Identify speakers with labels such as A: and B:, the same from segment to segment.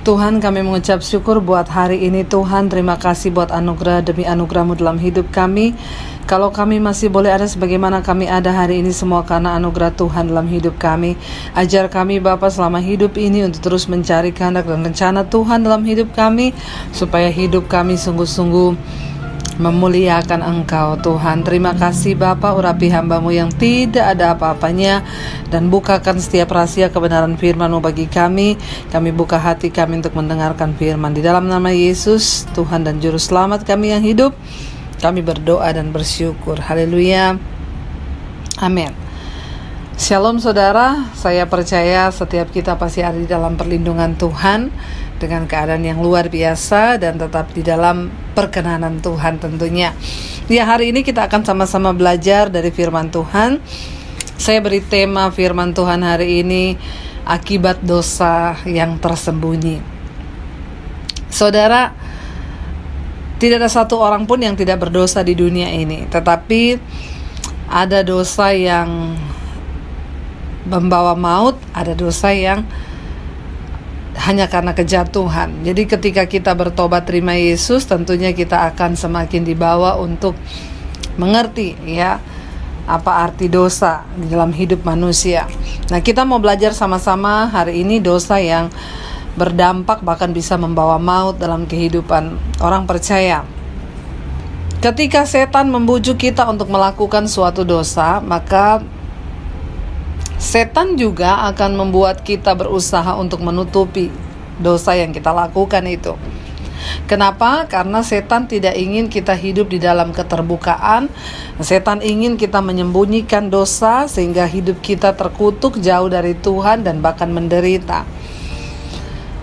A: Tuhan, kami mengucap syukur buat hari ini Tuhan. Terima kasih buat anugerah demi anugerah-Mu dalam hidup kami. Kalau kami masih boleh ada sebagaimana kami ada hari ini, semua karena anugerah Tuhan dalam hidup kami. Ajar kami Bapa selama hidup ini untuk terus mencari kehendak dan rencana Tuhan dalam hidup kami, supaya hidup kami sungguh-sungguh memuliakan Engkau Tuhan. Terima kasih Bapa, urapi hamba-Mu yang tidak ada apa-apanya, dan bukakan setiap rahasia kebenaran firman-Mu bagi kami. Kami buka hati kami untuk mendengarkan firman. Di dalam nama Yesus, Tuhan dan Juru Selamat kami yang hidup, kami berdoa dan bersyukur. Haleluya. Amin. Shalom saudara, saya percaya setiap kita pasti ada di dalam perlindungan Tuhan dengan keadaan yang luar biasa dan tetap di dalam perkenanan Tuhan tentunya. Ya, hari ini kita akan sama-sama belajar dari firman Tuhan. Saya beri tema firman Tuhan hari ini, akibat dosa yang tersembunyi. Saudara, tidak ada satu orang pun yang tidak berdosa di dunia ini, tetapi ada dosa yang membawa maut, ada dosa yang hanya karena kejatuhan. Jadi ketika kita bertobat terima Yesus, tentunya kita akan semakin dibawa untuk mengerti ya apa arti dosa di dalam hidup manusia. Nah, kita mau belajar sama-sama hari ini dosa yang berdampak bahkan bisa membawa maut dalam kehidupan orang percaya. Ketika setan membujuk kita untuk melakukan suatu dosa, maka setan juga akan membuat kita berusaha untuk menutupi dosa yang kita lakukan itu. Kenapa? Karena setan tidak ingin kita hidup di dalam keterbukaan. Setan ingin kita menyembunyikan dosa sehingga hidup kita terkutuk jauh dari Tuhan dan bahkan menderita.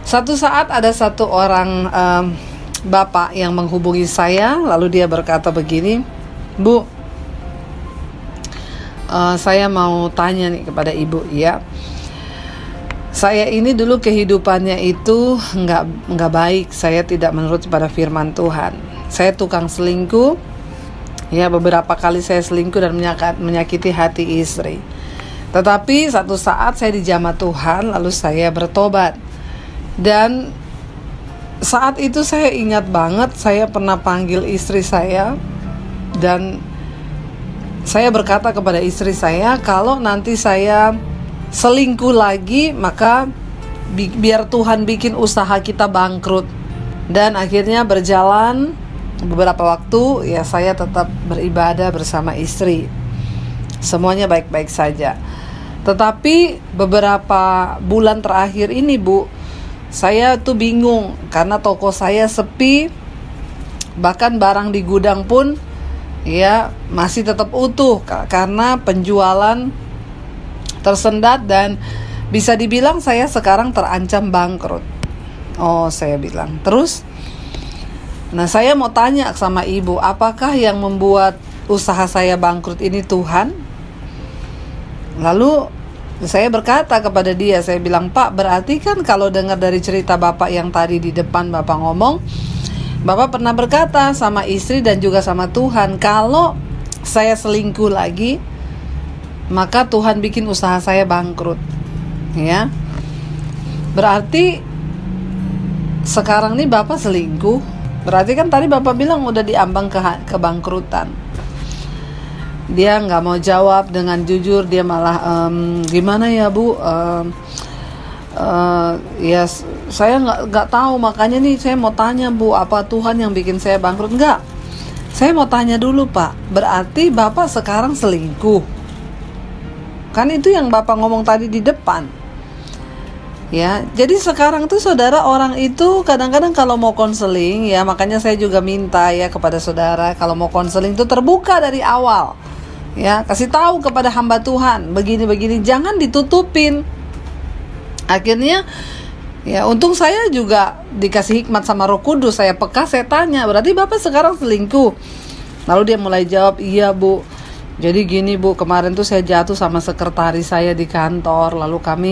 A: Satu saat ada satu orang bapak yang menghubungi saya, lalu dia berkata begini, "Bu, saya mau tanya nih kepada ibu ya. Saya ini dulu kehidupannya itu nggak baik. Saya tidak menurut pada firman Tuhan. Saya tukang selingkuh. Ya, beberapa kali saya selingkuh dan menyakiti hati istri. Tetapi satu saat saya dijamah Tuhan, lalu saya bertobat. Dan saat itu saya ingat banget, saya pernah panggil istri saya dan saya berkata kepada istri saya, kalau nanti saya selingkuh lagi, maka biar Tuhan bikin usaha kita bangkrut. Dan akhirnya berjalan beberapa waktu, ya saya tetap beribadah bersama istri. Semuanya baik-baik saja. Tetapi beberapa bulan terakhir ini, Bu, saya tuh bingung karena toko saya sepi, bahkan barang di gudang pun ya masih tetap utuh karena penjualan tersendat dan bisa dibilang saya sekarang terancam bangkrut. Oh, saya bilang. Terus, nah saya mau tanya sama ibu, apakah yang membuat usaha saya bangkrut ini Tuhan? Lalu saya berkata kepada dia, saya bilang, Pak, berarti kan kalau dengar dari cerita Bapak yang tadi di depan Bapak ngomong, Bapak pernah berkata sama istri dan juga sama Tuhan, kalau saya selingkuh lagi, maka Tuhan bikin usaha saya bangkrut. Ya, berarti sekarang nih Bapak selingkuh. Berarti kan tadi Bapak bilang udah diambang kebangkrutan. Dia nggak mau jawab dengan jujur. Dia malah gimana ya Bu? Ya saya nggak tahu, makanya nih saya mau tanya Bu, apa Tuhan yang bikin saya bangkrut? Enggak, saya mau tanya dulu Pak, berarti Bapak sekarang selingkuh? Kan itu yang Bapak ngomong tadi di depan. Ya, jadi sekarang tuh saudara, orang itu kadang-kadang kalau mau konseling ya, makanya saya juga minta ya kepada saudara, kalau mau konseling tuh terbuka dari awal. Ya, kasih tahu kepada hamba Tuhan, begini-begini, jangan ditutupin. Akhirnya ya untung saya juga dikasih hikmat sama Roh Kudus. Saya peka, saya tanya, berarti Bapak sekarang selingkuh? Lalu dia mulai jawab, iya Bu, jadi gini Bu, kemarin tuh saya jatuh sama sekretaris saya di kantor, lalu kami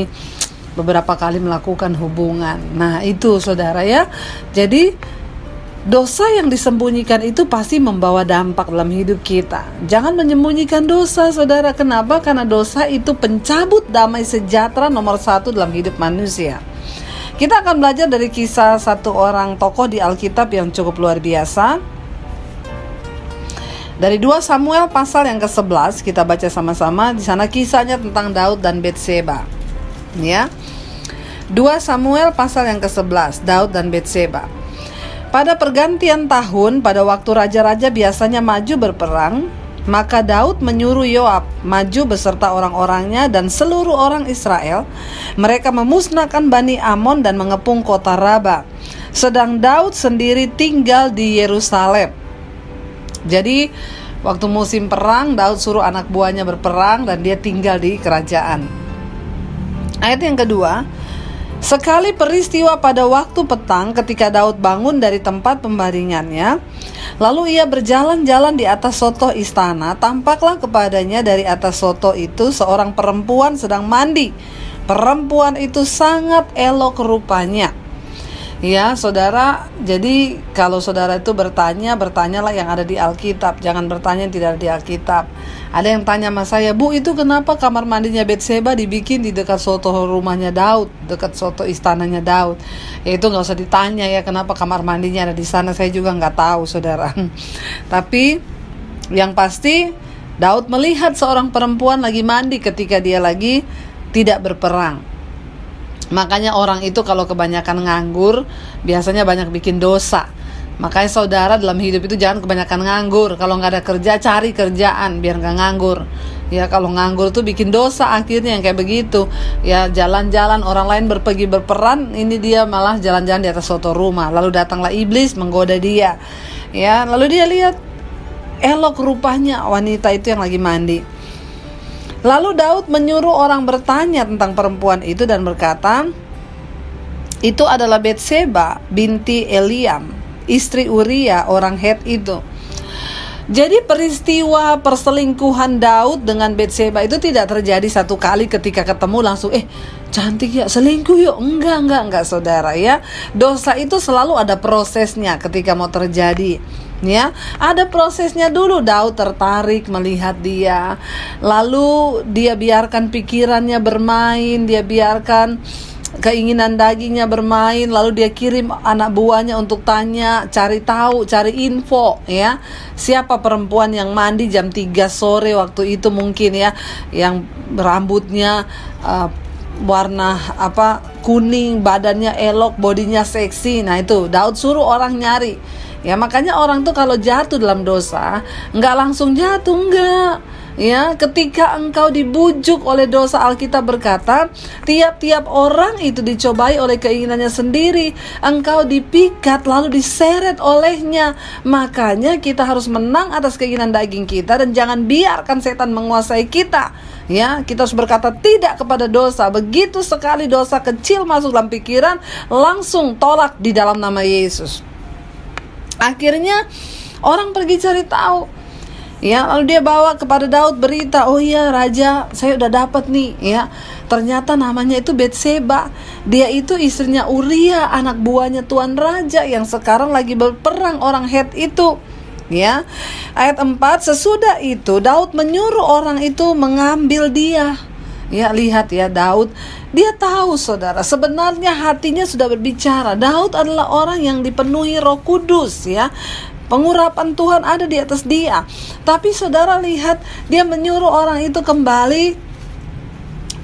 A: beberapa kali melakukan hubungan. Nah itu saudara ya, jadi dosa yang disembunyikan itu pasti membawa dampak dalam hidup kita. Jangan menyembunyikan dosa saudara. Kenapa? Karena dosa itu pencabut damai sejahtera nomor 1 dalam hidup manusia. Kita akan belajar dari kisah satu orang tokoh di Alkitab yang cukup luar biasa. Dari 2 Samuel pasal yang ke-11 kita baca sama-sama. Di sana kisahnya tentang Daud dan Betseba. Ya. 2 Samuel pasal yang ke-11, Daud dan Betseba. Pada pergantian tahun, pada waktu raja-raja biasanya maju berperang, maka Daud menyuruh Yoab maju beserta orang-orangnya dan seluruh orang Israel. Mereka memusnahkan Bani Amon dan mengepung kota Raba. Sedang Daud sendiri tinggal di Yerusalem. Jadi waktu musim perang, Daud suruh anak buahnya berperang dan dia tinggal di kerajaan. Ayat yang kedua, sekali peristiwa pada waktu petang ketika Daud bangun dari tempat pembaringannya, lalu ia berjalan-jalan di atas sotoh istana, tampaklah kepadanya dari atas sotoh itu seorang perempuan sedang mandi. Perempuan itu sangat elok rupanya. Ya saudara, jadi kalau saudara itu bertanyalah yang ada di Alkitab. Jangan bertanya yang tidak ada di Alkitab. Ada yang tanya sama saya, Bu, itu kenapa kamar mandinya Betseba dibikin di dekat soto rumahnya Daud, dekat soto istananya Daud? Ya itu gak usah ditanya ya, kenapa kamar mandinya ada di sana. Saya juga gak tahu saudara. Tapi yang pasti Daud melihat seorang perempuan lagi mandi ketika dia lagi tidak berperang. Makanya orang itu kalau kebanyakan nganggur, biasanya banyak bikin dosa. Makanya saudara dalam hidup itu jangan kebanyakan nganggur. Kalau nggak ada kerja, cari kerjaan biar nggak nganggur. Ya kalau nganggur tuh bikin dosa akhirnya yang kayak begitu. Ya jalan-jalan, orang lain pergi berperan, ini dia malah jalan-jalan di atas soto rumah. Lalu datanglah iblis menggoda dia. Ya lalu dia lihat elok rupanya wanita itu yang lagi mandi. Lalu Daud menyuruh orang bertanya tentang perempuan itu dan berkata, itu adalah Betseba binti Eliam, istri Uria orang Het itu. Jadi peristiwa perselingkuhan Daud dengan Betseba itu tidak terjadi satu kali ketika ketemu langsung cantik ya selingkuh yuk. Enggak saudara ya. Dosa itu selalu ada prosesnya ketika mau terjadi. Ya, ada prosesnya dulu. Daud tertarik melihat dia, lalu dia biarkan pikirannya bermain, dia biarkan keinginan dagingnya bermain, lalu dia kirim anak buahnya untuk tanya, cari tahu, cari info ya. Siapa perempuan yang mandi jam 3 sore waktu itu mungkin ya, yang rambutnya warna kuning, badannya elok, bodinya seksi. Nah itu Daud suruh orang nyari. Ya makanya orang tuh kalau jatuh dalam dosa enggak langsung jatuh, enggak. Ya, ketika engkau dibujuk oleh dosa, Alkitab berkata, tiap-tiap orang itu dicobai oleh keinginannya sendiri. Engkau dipikat lalu diseret olehnya. Makanya kita harus menang atas keinginan daging kita dan jangan biarkan setan menguasai kita. Ya, kita harus berkata tidak kepada dosa. Begitu sekali dosa kecil masuk dalam pikiran, langsung tolak di dalam nama Yesus. Akhirnya orang pergi cari tahu. Ya, lalu dia bawa kepada Daud berita, oh iya raja, saya udah dapat nih ya. Ternyata namanya itu Betseba. Dia itu istrinya Uria, anak buahnya tuan raja yang sekarang lagi berperang orang Het itu. Ya. Ayat 4, sesudah itu Daud menyuruh orang itu mengambil dia. Ya, lihat ya Daud, dia tahu saudara, sebenarnya hatinya sudah berbicara. Daud adalah orang yang dipenuhi Roh Kudus ya. Pengurapan Tuhan ada di atas dia. Tapi saudara lihat, dia menyuruh orang itu kembali,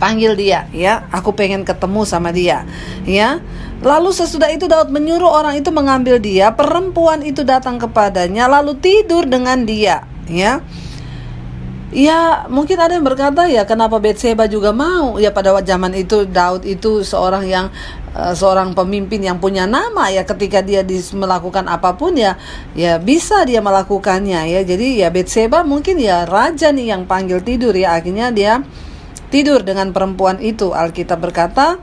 A: panggil dia ya, aku pengen ketemu sama dia ya. Lalu sesudah itu Daud menyuruh orang itu mengambil dia. Perempuan itu datang kepadanya lalu tidur dengan dia ya. Ya mungkin ada yang berkata ya kenapa Betseba juga mau. Ya pada zaman itu Daud itu seorang pemimpin yang punya nama ya. Ketika dia melakukan apapun ya bisa dia melakukannya ya. Jadi ya Betseba mungkin ya raja nih yang panggil tidur ya. Akhirnya dia tidur dengan perempuan itu. Alkitab berkata,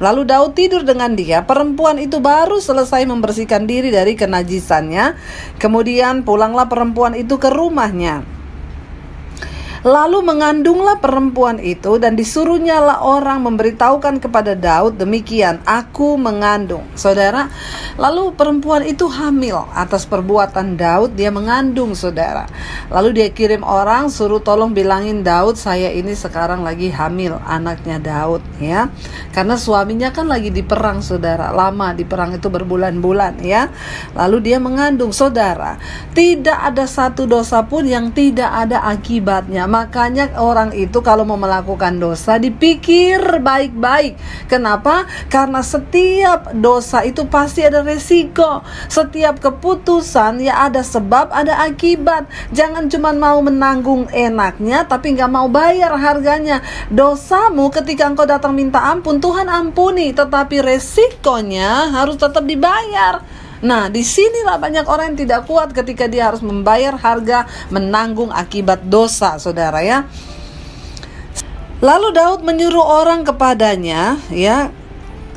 A: lalu Daud tidur dengan dia. Perempuan itu baru selesai membersihkan diri dari kenajisannya. Kemudian pulanglah perempuan itu ke rumahnya. Lalu mengandunglah perempuan itu, dan disuruhnyalah orang memberitahukan kepada Daud demikian, aku mengandung. Saudara, lalu perempuan itu hamil atas perbuatan Daud, dia mengandung, saudara. Lalu dia kirim orang, suruh tolong bilangin Daud, saya ini sekarang lagi hamil anaknya Daud, ya. Karena suaminya kan lagi di perang, saudara. Lama di perang itu berbulan-bulan, ya. Lalu dia mengandung, saudara. Tidak ada satu dosa pun yang tidak ada akibatnya. Makanya orang itu kalau mau melakukan dosa dipikir baik-baik. Kenapa? Karena setiap dosa itu pasti ada resiko. Setiap keputusan ya ada sebab, ada akibat. Jangan cuma mau menanggung enaknya tapi nggak mau bayar harganya. Dosamu ketika engkau datang minta ampun, Tuhan ampuni, tetapi resikonya harus tetap dibayar. Nah, disinilah banyak orang yang tidak kuat ketika dia harus membayar harga, menanggung akibat dosa, saudara, ya. Lalu Daud menyuruh orang kepadanya, ya,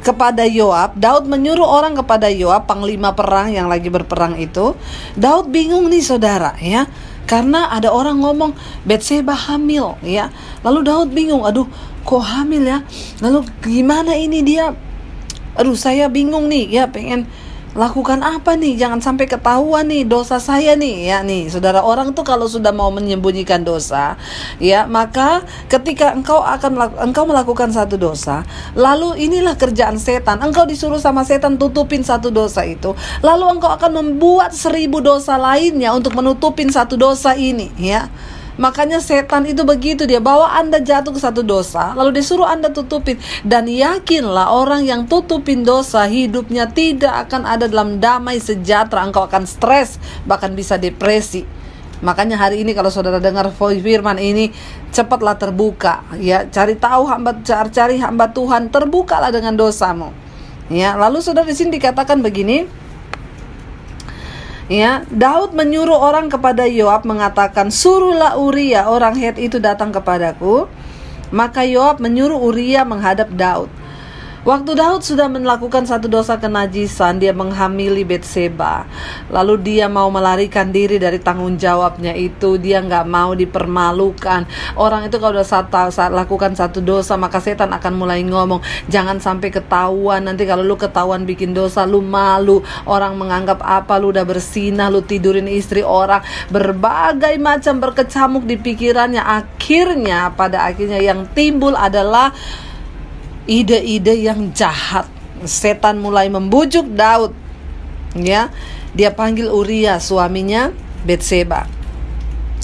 A: kepada Yoab. Daud menyuruh orang kepada Yoab, panglima perang yang lagi berperang itu. Daud bingung nih, saudara, ya, karena ada orang ngomong Batseba hamil, ya. Lalu Daud bingung, aduh, kok hamil ya? Lalu gimana ini dia? Aduh, saya bingung nih, ya, pengen lakukan apa nih, jangan sampai ketahuan nih dosa saya nih, ya. Nih saudara, orang tuh kalau sudah mau menyembunyikan dosa, ya, maka ketika engkau melakukan satu dosa, lalu inilah kerjaan setan, engkau disuruh sama setan tutupin satu dosa itu, lalu engkau akan membuat 1000 dosa lainnya untuk menutupin satu dosa ini, ya. Makanya setan itu begitu, dia bawa Anda jatuh ke satu dosa, lalu disuruh Anda tutupin. Dan yakinlah, orang yang tutupin dosa, hidupnya tidak akan ada dalam damai sejahtera. Engkau akan stres, bahkan bisa depresi. Makanya hari ini kalau saudara dengar firman ini, cepatlah terbuka, ya, cari hamba Tuhan, terbukalah dengan dosamu, ya. Lalu saudara, di sini dikatakan begini, ya, Daud menyuruh orang kepada Yoab mengatakan, suruhlah Uria orang Het itu datang kepadaku. Maka Yoab menyuruh Uria menghadap Daud. Waktu Daud sudah melakukan satu dosa kenajisan, dia menghamili Batseba. Lalu dia mau melarikan diri dari tanggung jawabnya itu, dia nggak mau dipermalukan. Orang itu kalau saat lakukan satu dosa, maka setan akan mulai ngomong, jangan sampai ketahuan, nanti kalau lu ketahuan bikin dosa, lu malu, orang menganggap apa, lu udah bersinah, lu tidurin istri orang, berbagai macam berkecamuk di pikirannya. Pada akhirnya yang timbul adalah ide-ide yang jahat. Setan mulai membujuk Daud, ya. Dia panggil Uria, suaminya Batseba,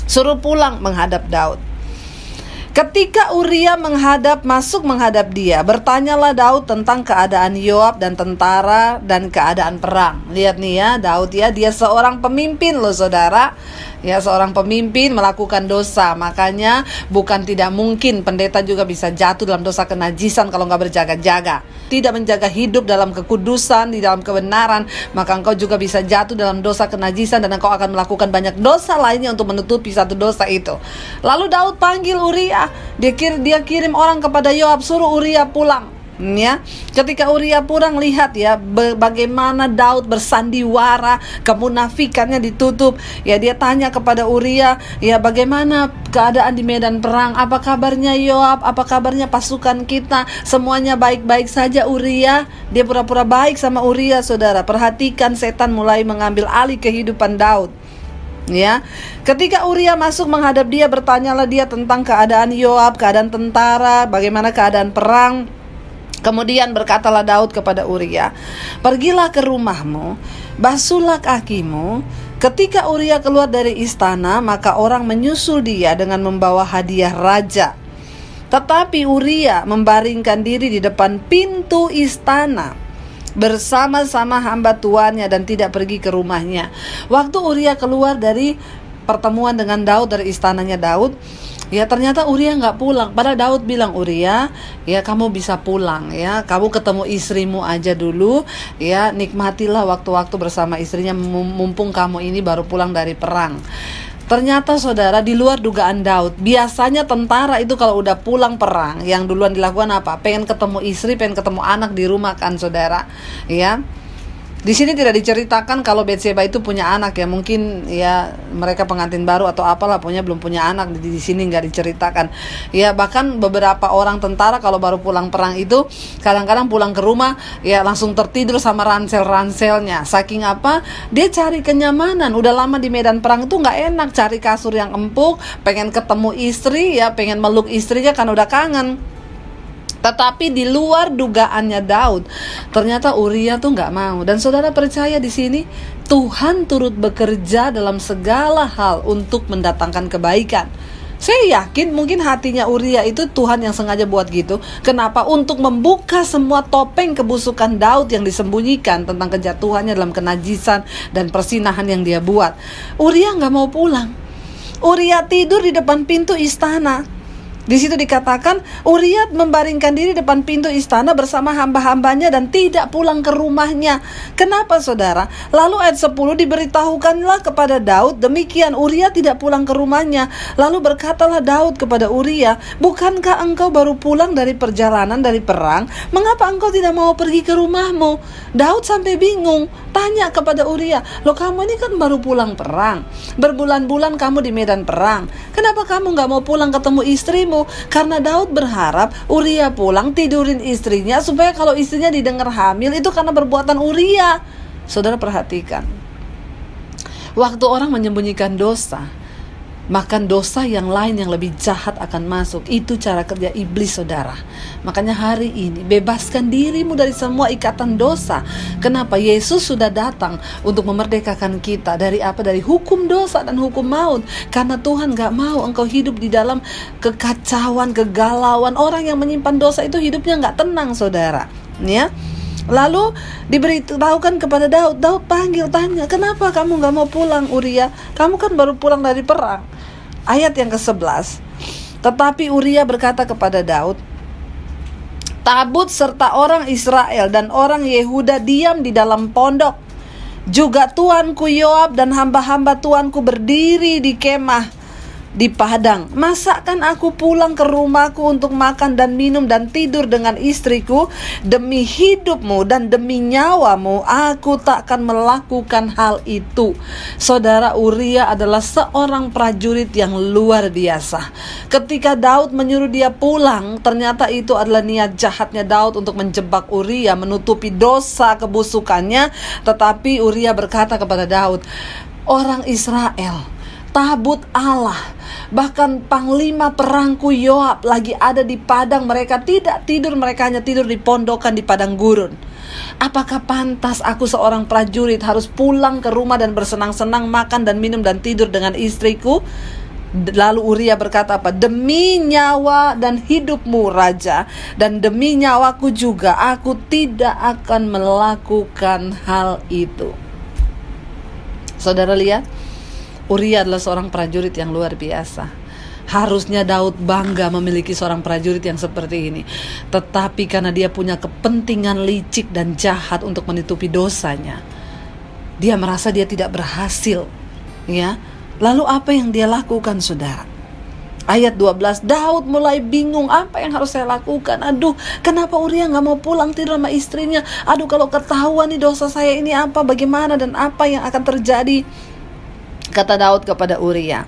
A: suruh pulang menghadap Daud. Ketika Uria masuk menghadap dia, bertanyalah Daud tentang keadaan Yoab dan tentara dan keadaan perang. Lihat nih, ya, Daud, ya, dia seorang pemimpin loh, saudara. Ya, seorang pemimpin melakukan dosa. Makanya bukan tidak mungkin pendeta juga bisa jatuh dalam dosa kenajisan kalau nggak berjaga-jaga, tidak menjaga hidup dalam kekudusan, di dalam kebenaran, maka engkau juga bisa jatuh dalam dosa kenajisan dan engkau akan melakukan banyak dosa lainnya untuk menutupi satu dosa itu. Lalu Daud panggil Uria, dia kirim orang kepada Yoab, suruh Uria pulang. Ya, ketika Uria pulang, lihat, ya, bagaimana Daud bersandiwara, kemunafikannya ditutup. Ya, dia tanya kepada Uria, ya, bagaimana keadaan di medan perang? Apa kabarnya Yoab? Apa kabarnya pasukan kita? Semuanya baik-baik saja, Uria. Dia pura-pura baik sama Uria, saudara. Perhatikan, setan mulai mengambil alih kehidupan Daud. Ya, ketika Uria masuk menghadap dia, bertanyalah dia tentang keadaan Yoab, keadaan tentara, bagaimana keadaan perang. Kemudian berkatalah Daud kepada Uria, pergilah ke rumahmu, basuhlah kakimu. Ketika Uria keluar dari istana, maka orang menyusul dia dengan membawa hadiah raja. Tetapi Uria membaringkan diri di depan pintu istana bersama-sama hamba tuannya dan tidak pergi ke rumahnya. Waktu Uria keluar dari pertemuan dengan Daud, dari istananya Daud, ya, ternyata Uria nggak pulang. Padahal Daud bilang, Uria, ya, kamu bisa pulang, ya, kamu ketemu istrimu aja dulu, ya, nikmatilah waktu-waktu bersama istrinya, mumpung kamu ini baru pulang dari perang. Ternyata, saudara, di luar dugaan Daud. Biasanya tentara itu kalau udah pulang perang, yang duluan dilakukan apa? Pengen ketemu istri, pengen ketemu anak di rumah kan, saudara, ya. Di sini tidak diceritakan kalau Bathsheba itu punya anak ya, mungkin ya mereka pengantin baru atau apalah, punya belum punya anak. Di sini nggak diceritakan. Ya bahkan beberapa orang tentara kalau baru pulang perang itu kadang-kadang pulang ke rumah ya langsung tertidur sama ransel-ranselnya. Saking apa? Dia cari kenyamanan. Udah lama di medan perang itu nggak enak, cari kasur yang empuk, pengen ketemu istri ya, pengen meluk istrinya kan udah kangen. Tetapi di luar dugaannya Daud, ternyata Uria tuh nggak mau. Dan saudara percaya di sini Tuhan turut bekerja dalam segala hal untuk mendatangkan kebaikan. Saya yakin mungkin hatinya Uria itu Tuhan yang sengaja buat gitu. Kenapa? Untuk membuka semua topeng kebusukan Daud yang disembunyikan tentang kejatuhannya dalam kenajisan dan persinahan yang dia buat. Uria nggak mau pulang. Uria tidur di depan pintu istana. Di situ dikatakan Uria membaringkan diri depan pintu istana bersama hamba-hambanya dan tidak pulang ke rumahnya. Kenapa saudara? Lalu ayat 10 diberitahukanlah kepada Daud, demikian Uria tidak pulang ke rumahnya. Lalu berkatalah Daud kepada Uria, bukankah engkau baru pulang dari perjalanan dari perang? Mengapa engkau tidak mau pergi ke rumahmu? Daud sampai bingung, tanya kepada Uria, loh kamu ini kan baru pulang perang, berbulan-bulan kamu di medan perang, kenapa kamu gak mau pulang ketemu istrimu? Karena Daud berharap Uria pulang tidurin istrinya, supaya kalau istrinya didengar hamil itu karena perbuatan Uria. Saudara perhatikan, waktu orang menyembunyikan dosa, maka dosa yang lain yang lebih jahat akan masuk. Itu cara kerja iblis saudara. Makanya hari ini bebaskan dirimu dari semua ikatan dosa. Kenapa? Yesus sudah datang untuk memerdekakan kita dari apa? Dari hukum dosa dan hukum maut. Karena Tuhan gak mau engkau hidup di dalam kekacauan, kegalauan. Orang yang menyimpan dosa itu hidupnya gak tenang saudara, ya. Lalu diberitahukan kepada Daud, Daud panggil tanya, kenapa kamu gak mau pulang Uria? Kamu kan baru pulang dari perang. Ayat yang ke-11, tetapi Uria berkata kepada Daud, tabut serta orang Israel dan orang Yehuda diam di dalam pondok. Juga tuanku Yoab dan hamba-hamba tuanku berdiri di kemah di padang. Masakan aku pulang ke rumahku untuk makan dan minum dan tidur dengan istriku? Demi hidupmu dan demi nyawamu aku takkan melakukan hal itu. Saudara, Uria adalah seorang prajurit yang luar biasa. Ketika Daud menyuruh dia pulang, ternyata itu adalah niat jahatnya Daud untuk menjebak Uria, menutupi dosa kebusukannya. Tetapi Uria berkata kepada Daud, orang Israel, tabut Allah, bahkan panglima perangku Yoab lagi ada di padang, mereka tidak tidur, mereka hanya tidur di pondokan di padang gurun. Apakah pantas aku seorang prajurit harus pulang ke rumah dan bersenang-senang makan dan minum dan tidur dengan istriku? Lalu Uria berkata apa? Demi nyawa dan hidupmu raja, dan demi nyawaku juga, aku tidak akan melakukan hal itu. Saudara lihat, Uria adalah seorang prajurit yang luar biasa. Harusnya Daud bangga memiliki seorang prajurit yang seperti ini. Tetapi karena dia punya kepentingan licik dan jahat untuk menutupi dosanya, dia merasa dia tidak berhasil, ya. Lalu apa yang dia lakukan saudara? Ayat 12, Daud mulai bingung, apa yang harus saya lakukan? Aduh, kenapa Uria gak mau pulang tidur sama istrinya? Aduh, kalau ketahuan nih dosa saya ini apa, bagaimana dan apa yang akan terjadi? Kata Daud kepada Uria,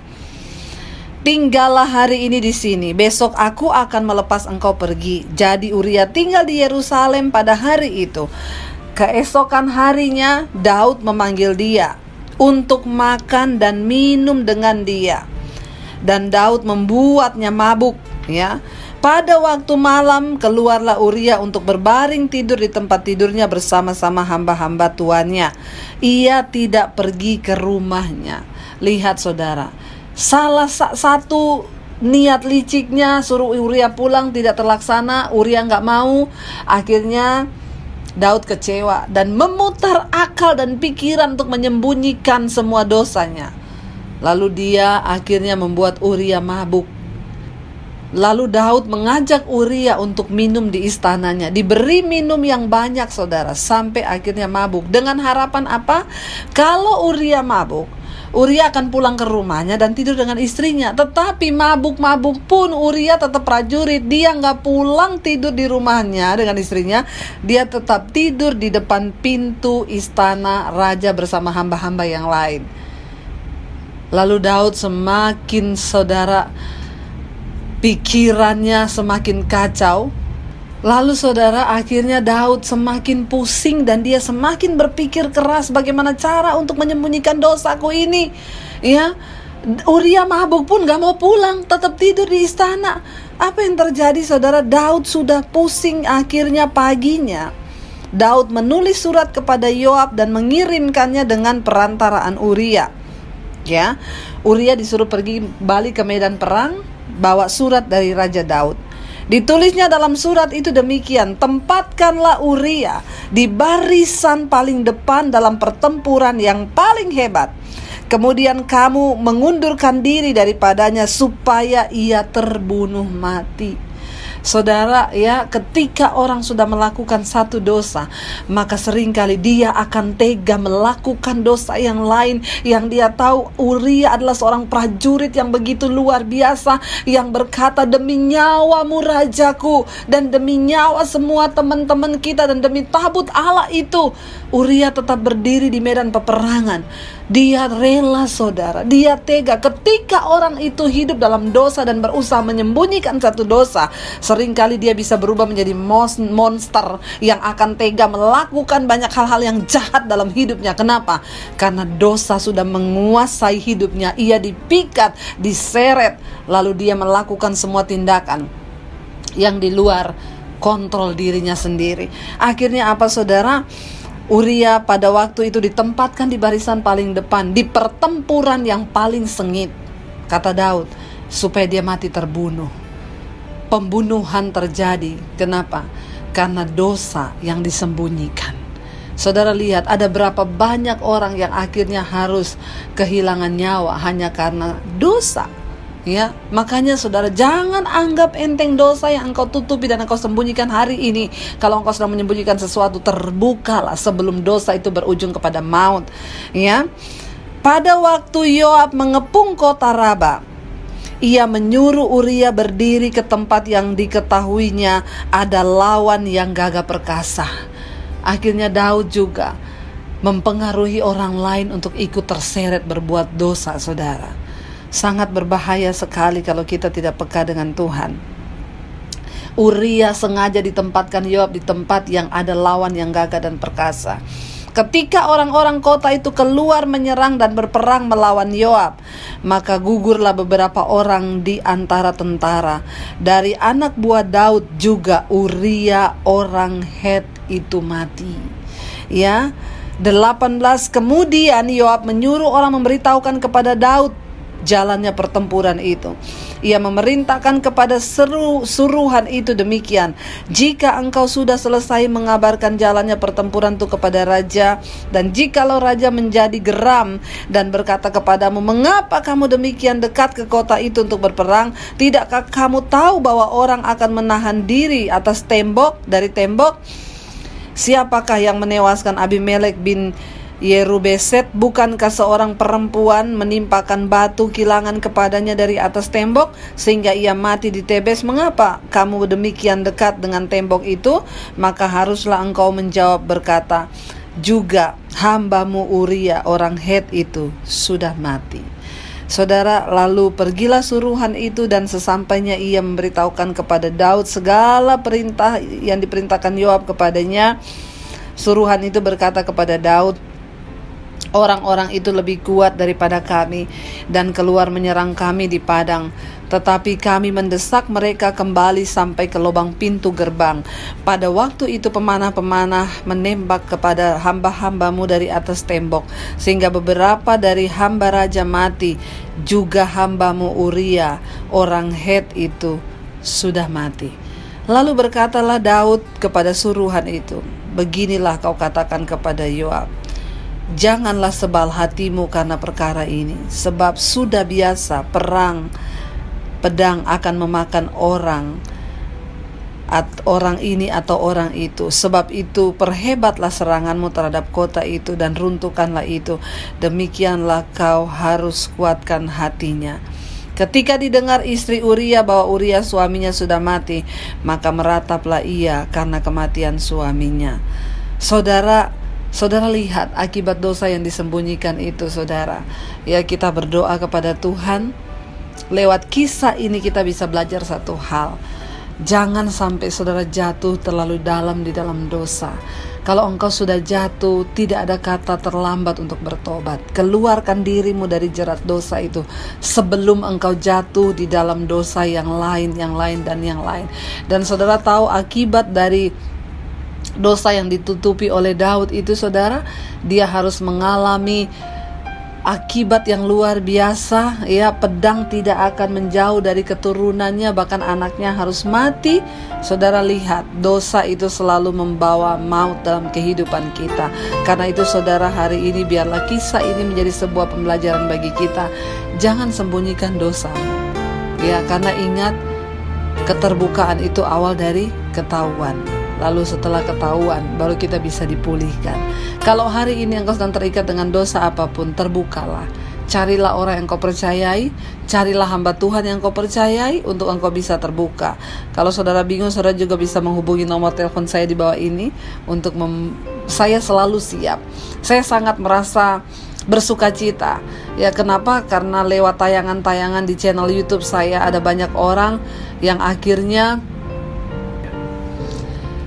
A: tinggallah hari ini di sini, besok aku akan melepas engkau pergi. Jadi Uria tinggal di Yerusalem pada hari itu. Keesokan harinya Daud memanggil dia untuk makan dan minum dengan dia, dan Daud membuatnya mabuk, ya. Pada waktu malam keluarlah Uria untuk berbaring tidur di tempat tidurnya bersama-sama hamba-hamba tuannya. Ia tidak pergi ke rumahnya. Lihat saudara, salah satu niat liciknya suruh Uria pulang tidak terlaksana. Uria gak mau. Akhirnya Daud kecewa dan memutar akal dan pikiran untuk menyembunyikan semua dosanya. Lalu dia akhirnya membuat Uria mabuk. Lalu Daud mengajak Uria untuk minum di istananya. Diberi minum yang banyak saudara, sampai akhirnya mabuk. Dengan harapan apa? Kalau Uria mabuk, Uria akan pulang ke rumahnya dan tidur dengan istrinya. Tetapi mabuk-mabuk pun Uria tetap prajurit. Dia nggak pulang tidur di rumahnya dengan istrinya. Dia tetap tidur di depan pintu istana raja bersama hamba-hamba yang lain. Lalu Daud semakin, saudara, pikirannya semakin kacau. Lalu saudara, akhirnya Daud semakin pusing dan dia semakin berpikir keras bagaimana cara untuk menyembunyikan dosaku ini. Ya, Uria mabuk pun gak mau pulang, tetap tidur di istana. Apa yang terjadi saudara? Daud sudah pusing. Akhirnya paginya Daud menulis surat kepada Yoab dan mengirimkannya dengan perantaraan Uria. Ya, Uria disuruh pergi balik ke medan perang, bawa surat dari Raja Daud. Ditulisnya dalam surat itu demikian: tempatkanlah Uria di barisan paling depan dalam pertempuran yang paling hebat. Kemudian kamu mengundurkan diri daripadanya supaya ia terbunuh mati. Saudara, ya, ketika orang sudah melakukan satu dosa, maka seringkali dia akan tega melakukan dosa yang lain. Yang dia tahu Uria adalah seorang prajurit yang begitu luar biasa, yang berkata, demi nyawamu rajaku, dan demi nyawa semua teman-teman kita, dan demi tabut Allah itu, Uria tetap berdiri di medan peperangan. Dia rela, saudara, dia tega. Ketika orang itu hidup dalam dosa dan berusaha menyembunyikan satu dosa, seringkali dia bisa berubah menjadi monster yang akan tega melakukan banyak hal-hal yang jahat dalam hidupnya. Kenapa? Karena dosa sudah menguasai hidupnya. Ia dipikat, diseret, lalu dia melakukan semua tindakan yang di luar kontrol dirinya sendiri. Akhirnya apa, saudara? Uria pada waktu itu ditempatkan di barisan paling depan, di pertempuran yang paling sengit. Kata Daud, supaya dia mati terbunuh. Pembunuhan terjadi. Kenapa? Karena dosa yang disembunyikan. Saudara lihat, ada berapa banyak orang yang akhirnya harus kehilangan nyawa hanya karena dosa. Ya, makanya saudara, jangan anggap enteng dosa yang engkau tutupi dan engkau sembunyikan hari ini. Kalau engkau sedang menyembunyikan sesuatu, terbukalah sebelum dosa itu berujung kepada maut. Ya, pada waktu Yoab mengepung kota Raba, ia menyuruh Uria berdiri ke tempat yang diketahuinya ada lawan yang gagah perkasa. Akhirnya Daud juga mempengaruhi orang lain untuk ikut terseret berbuat dosa, saudara. Sangat berbahaya sekali kalau kita tidak peka dengan Tuhan. Uria sengaja ditempatkan Yoab di tempat yang ada lawan yang gagah dan perkasa. Ketika orang-orang kota itu keluar menyerang dan berperang melawan Yoab, maka gugurlah beberapa orang di antara tentara. Dari anak buah Daud juga Uria orang Het itu mati. Ya, 18 kemudian Yoab menyuruh orang memberitahukan kepada Daud jalannya pertempuran itu. Ia memerintahkan kepada suruhan itu demikian: jika engkau sudah selesai mengabarkan jalannya pertempuran itu kepada raja, dan jikalau raja menjadi geram dan berkata kepadamu, mengapa kamu demikian dekat ke kota itu untuk berperang? Tidakkah kamu tahu bahwa orang akan menahan diri atas dari tembok? Siapakah yang menewaskan Abimelek bin Yerubeset? Bukankah seorang perempuan menimpakan batu kilangan kepadanya dari atas tembok sehingga ia mati di Tebes? Mengapa kamu demikian dekat dengan tembok itu? Maka haruslah engkau menjawab berkata, juga hambamu Uria orang Het itu sudah mati. Saudara, lalu pergilah suruhan itu, dan sesampainya ia memberitahukan kepada Daud segala perintah yang diperintahkan Yoab kepadanya. Suruhan itu berkata kepada Daud, orang-orang itu lebih kuat daripada kami dan keluar menyerang kami di padang. Tetapi kami mendesak mereka kembali sampai ke lubang pintu gerbang. Pada waktu itu pemanah-pemanah menembak kepada hamba-hambamu dari atas tembok, sehingga beberapa dari hamba raja mati. Juga hambamu Uria orang Het itu sudah mati. Lalu berkatalah Daud kepada suruhan itu, beginilah kau katakan kepada Yoab, janganlah sebal hatimu karena perkara ini, sebab sudah biasa pedang akan memakan orang orang ini atau orang itu. Sebab itu perhebatlah seranganmu terhadap kota itu dan runtuhkanlah itu. Demikianlah kau harus kuatkan hatinya. Ketika didengar istri Uria bahwa Uria suaminya sudah mati, maka merataplah ia karena kematian suaminya. Saudara lihat akibat dosa yang disembunyikan itu, saudara. Ya, kita berdoa kepada Tuhan. Lewat kisah ini kita bisa belajar satu hal. Jangan sampai saudara jatuh terlalu dalam di dalam dosa. Kalau engkau sudah jatuh, tidak ada kata terlambat untuk bertobat. Keluarkan dirimu dari jerat dosa itu sebelum engkau jatuh di dalam dosa yang lain. Dan saudara tahu akibat dari dosa yang ditutupi oleh Daud itu, saudara, dia harus mengalami akibat yang luar biasa. Ya, pedang tidak akan menjauh dari keturunannya, bahkan anaknya harus mati. Saudara lihat, dosa itu selalu membawa maut dalam kehidupan kita. Karena itu saudara, hari ini biarlah kisah ini menjadi sebuah pembelajaran bagi kita. Jangan sembunyikan dosa. Ya, karena ingat, keterbukaan itu awal dari ketahuan. Lalu setelah ketahuan, baru kita bisa dipulihkan. Kalau hari ini engkau sedang terikat dengan dosa apapun, terbukalah. Carilah orang yang kau percayai, carilah hamba Tuhan yang kau percayai untuk engkau bisa terbuka. Kalau saudara bingung, saudara juga bisa menghubungi nomor telepon saya di bawah ini. Saya selalu siap. Saya sangat merasa bersuka cita. Ya, kenapa? Karena lewat tayangan-tayangan di channel YouTube saya, ada banyak orang yang akhirnya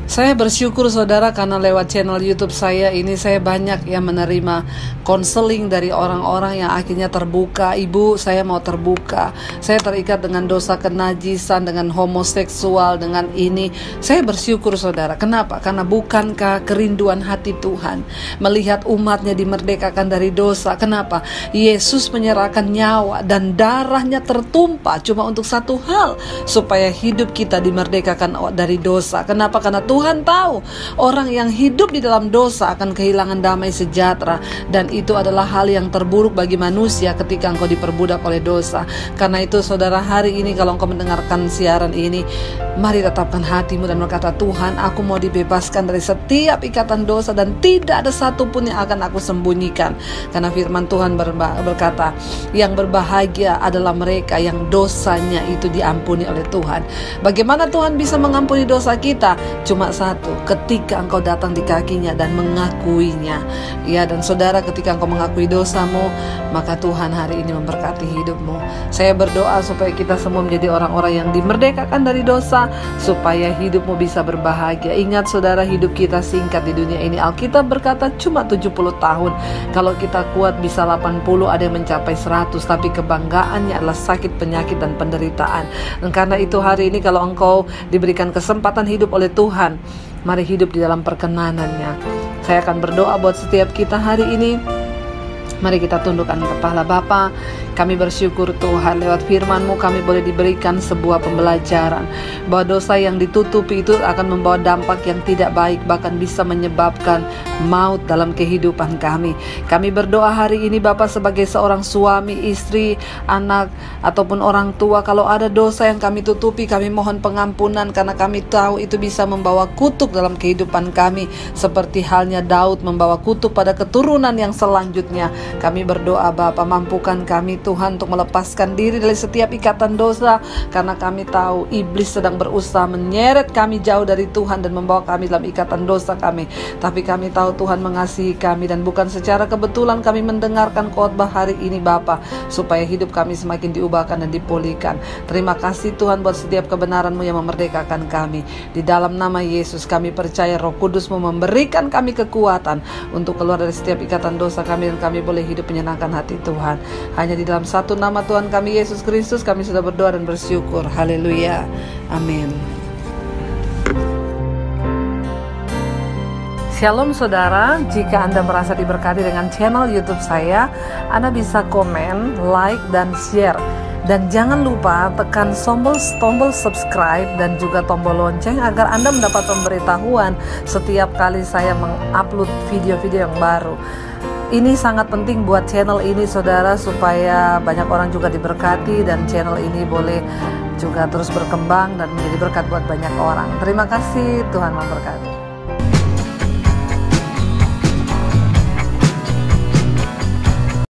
A: saya bersyukur, saudara, karena lewat channel YouTube saya ini saya banyak yang menerima konseling dari orang-orang yang akhirnya terbuka. Ibu, saya mau terbuka. Saya terikat dengan dosa kenajisan, dengan homoseksual, dengan ini. Saya bersyukur, saudara. Kenapa? Karena bukankah kerinduan hati Tuhan melihat umatnya dimerdekakan dari dosa? Kenapa? Yesus menyerahkan nyawa dan darahnya tertumpah cuma untuk satu hal, supaya hidup kita dimerdekakan dari dosa. Kenapa? Karena Tuhan tahu orang yang hidup di dalam dosa akan kehilangan damai sejahtera, dan itu adalah hal yang terburuk bagi manusia ketika engkau diperbudak oleh dosa. Karena itu saudara, hari ini kalau engkau mendengarkan siaran ini, mari tetapkan hatimu dan berkata, Tuhan, aku mau dibebaskan dari setiap ikatan dosa dan tidak ada satupun yang akan aku sembunyikan. Karena firman Tuhan berkata, yang berbahagia adalah mereka yang dosanya itu diampuni oleh Tuhan. Bagaimana Tuhan bisa mengampuni dosa kita? Cuma satu, ketika engkau datang di kakinya dan mengakuinya. Ya, dan saudara, ketika engkau mengakui dosamu, maka Tuhan hari ini memberkati hidupmu. Saya berdoa supaya kita semua menjadi orang-orang yang dimerdekakan dari dosa, supaya hidupmu bisa berbahagia. Ingat saudara, hidup kita singkat di dunia ini. Alkitab berkata cuma 70 tahun. Kalau kita kuat bisa 80, ada yang mencapai 100. Tapi kebanggaannya adalah sakit, penyakit, dan penderitaan. Dan karena itu hari ini kalau engkau diberikan kesempatan hidup oleh Tuhan, mari hidup di dalam perkenanannya. Saya akan berdoa buat setiap kita hari ini. Mari kita tundukkan kepala. Bapa, kami bersyukur Tuhan, lewat firman-Mu kami boleh diberikan sebuah pembelajaran bahwa dosa yang ditutupi itu akan membawa dampak yang tidak baik, bahkan bisa menyebabkan maut dalam kehidupan kami. Kami berdoa hari ini Bapa, sebagai seorang suami, istri, anak, ataupun orang tua, kalau ada dosa yang kami tutupi, kami mohon pengampunan, karena kami tahu itu bisa membawa kutuk dalam kehidupan kami, seperti halnya Daud membawa kutuk pada keturunan yang selanjutnya. Kami berdoa Bapa, mampukan kami Tuhan untuk melepaskan diri dari setiap ikatan dosa, karena kami tahu iblis sedang berusaha menyeret kami jauh dari Tuhan dan membawa kami dalam ikatan dosa kami. Tapi kami tahu Tuhan mengasihi kami, dan bukan secara kebetulan kami mendengarkan khotbah hari ini Bapa, supaya hidup kami semakin diubahkan dan dipulihkan. Terima kasih Tuhan buat setiap kebenaran-Mu yang memerdekakan kami. Di dalam nama Yesus kami percaya Roh Kudus-Mu memberikan kami kekuatan untuk keluar dari setiap ikatan dosa kami, dan kami boleh hidup menyenangkan hati Tuhan. Hanya di dalam satu nama Tuhan kami Yesus Kristus kami sudah berdoa dan bersyukur. Haleluya. Amin. Shalom saudara, jika Anda merasa diberkati dengan channel YouTube saya, Anda bisa komen, like, dan share. Dan jangan lupa tekan tombol subscribe dan juga tombol lonceng agar Anda mendapat pemberitahuan setiap kali saya mengupload video-video yang baru. Ini sangat penting buat channel ini saudara, supaya banyak orang juga diberkati dan channel ini boleh juga terus berkembang dan menjadi berkat buat banyak orang. Terima kasih, Tuhan memberkati.